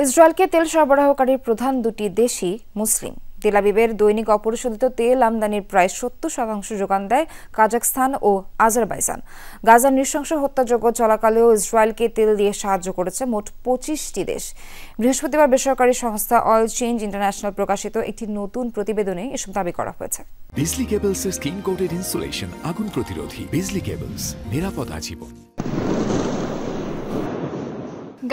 ইসরায়েলকে তেল সরবরাহকারী প্রধান দুটি দেশই মুসলিম। তেল আবিবের দৈনিক অপরিশোধিত তেল আমদানির প্রায় 70% যোগান দেয় কাজাখস্তান ও আজারবাইজান। গাজার নৃশংস হত্যাযজ্ঞ চলাকালেও ইসরায়েলকে তেল দিয়ে সাহায্য করেছে মোট 25টি দেশ। বৃহস্পতিবার বেসরকারি সংস্থা অয়েল চেঞ্জ ইন্টারন্যাশনাল প্রকাশিত একটি নতুন প্রতিবেদনে এসব দাবি করা হয়েছে। বিজলি কেবলসের স্কিন কোটেড ইনসুলেশন আগুন প্রতিরোধী। বিজলি কেবলস, নিরাপদ আজীবন।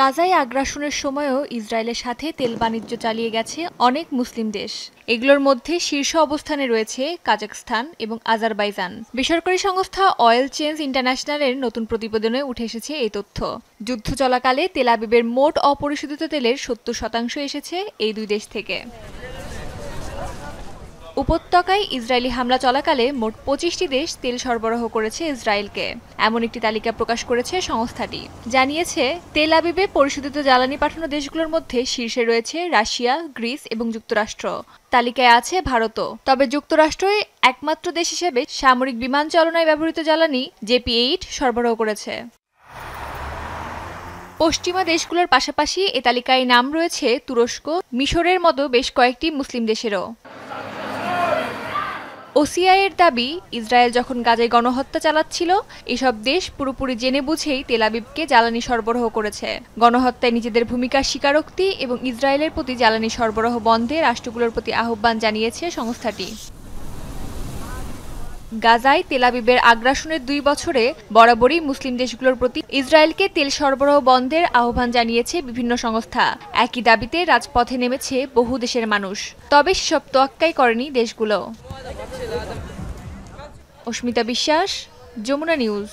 গাজায় আগ্রাসনের সময়ও ইসরায়েলের সাথে তেল বাণিজ্য চালিয়ে গেছে অনেক মুসলিম দেশ। এগুলোর মধ্যে শীর্ষ অবস্থানে রয়েছে কাজাখস্তান এবং আজারবাইজান। বেসরকারি সংস্থা অয়েল চেঞ্জ ইন্টারন্যাশনালের নতুন প্রতিবেদনে উঠে এসেছে এই তথ্য। যুদ্ধ চলাকালে তেল আবিবের মোট অপরিশোধিত তেলের 70% এসেছে এই দুই দেশ থেকে। উপত্যকায় ইসরায়েলি হামলা চলাকালে মোট 25টি দেশ তেল সরবরাহ করেছে ইসরায়েলকে, এমন একটি তালিকা প্রকাশ করেছে সংস্থাটি। জানিয়েছে, তেল আবিবে পরিশোধিত জ্বালানি পাঠানো দেশগুলোর মধ্যে শীর্ষে রয়েছে রাশিয়া, গ্রিস এবং যুক্তরাষ্ট্র। তালিকায় আছে ভারতও। তবে যুক্তরাষ্ট্রই একমাত্র দেশ হিসেবে সামরিক বিমান চালনায় ব্যবহৃত জ্বালানি JP-8 সরবরাহ করেছে। পশ্চিমা দেশগুলোর পাশাপাশি এ তালিকায় নাম রয়েছে তুরস্ক, মিশরের মতো বেশ কয়েকটি মুসলিম দেশেরও। OCI এর দাবি, ইসরায়েল যখন গাজায় গণহত্যা চালাচ্ছিল, এসব দেশ পুরোপুরি জেনে বুঝেই তেল আবিবকে জ্বালানি সরবরাহ করেছে। গণহত্যায় নিজেদের ভূমিকার স্বীকারোক্তি এবং ইসরায়েলের প্রতি জ্বালানি সরবরাহ বন্ধে রাষ্ট্রগুলোর প্রতি আহ্বান জানিয়েছে সংস্থাটি। গাজায় তেল আবিবের আগ্রাসনের 2 বছরে বরাবরই মুসলিম দেশগুলোর প্রতি ইসরায়েলকে তেল সরবরাহ বন্ধের আহ্বান জানিয়েছে বিভিন্ন সংস্থা। একই দাবিতে রাজপথে নেমেছে বহু দেশের মানুষ। তবে সেসব তোয়াক্কাই করেনি দেশগুলো। অস্মিতা বিশ্বাস, যমুনা নিউজ।